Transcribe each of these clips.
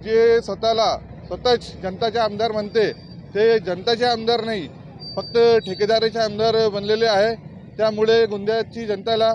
जे स्वतःच जनताचे आमदार म्हणते ते जनताचे आमदार नाही, फक्त ठेकेदाराचे आमदार बनलेले आहे। त्यामुळे गोंदियाची जनताला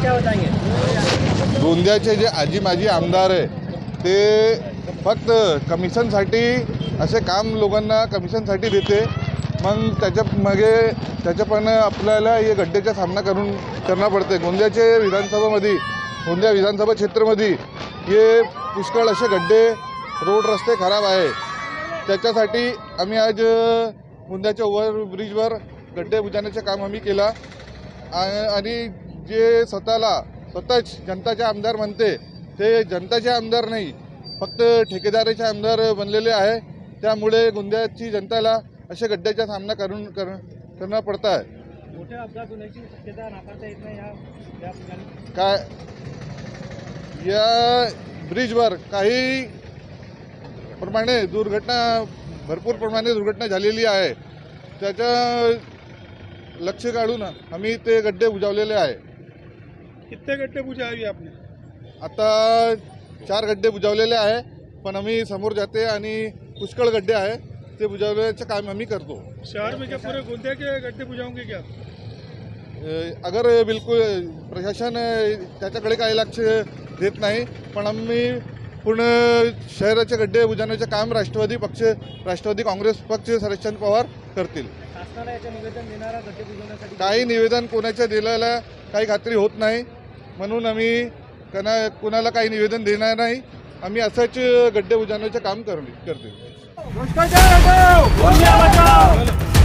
क्या बताएंगे? गोंदियाचे जे आजी माजी आमदार आहे ते फक्त कमिशनसाठी असे काम लोकांना कमिशनसाठी देते। मग त्याच्या पण आपल्याला हे गड्डेचा सामना करना पडते। गोंदिया विधानसभा क्षेत्रामध्ये हे पुष्कळ असे गड्डे रोड रस्ते खराब आहे। त्याच्यासाठी आम्ही आज गोंदियाच्या ओव्हरब्रिजवर गड्डे बुजवण्याचे काम आम्ही केला आणि जे स्वतःच जनताचे आमदार म्हणते ते जनताचे आमदार नाही, फक्त ठेकेदाराचे आमदार बनलेले आहे। त्यामुळे गोंदियाची जनताला असे गड्ड्याचा सामना करना पडता है। मोठे अपघात होण्याची शक्यता नाकारता येत नाही काय या ब्रिजवर काही प्रमाणे भरपूर प्रमाणे दुर्घटना झालेली आहे। त्याच्या लक्ष काढून आम्ही ते गड्डे बुजवलेले आहे। कितने गड्ढे बुझाए आपने? आता 4 गड्डे बुजवलेले आहे, पण आम्ही समोर जाते आणि पुष्कळ गड्डे आहे ते बुजवण्याचे काम आम्ही करतो। शहर में क्या पूरे गोंदिया के गड्ढे बुझाओगे क्या? अगर बिलकुल प्रशासन त्याच्याकडे काही लक्ष देत नाही, पण आम्ही पूर्ण शहराचे गड्डे बुजवण्याचे काम राष्ट्रवादी काँग्रेस पक्ष शरद पवार करतील। शासनाला याचे निवेदन देणारा गड्डे बुजवण्यासाठी काही निवेदन कोणाच्या दिलेला काही खात्री होत नाही, म्हणून आम्ही कोणाला काही निवेदन देणार नाही। आम्ही असंच गड्डे बुजवण्याचे काम करतील। भ्रष्टाचार हटाओ, गोंदिया बचाओ।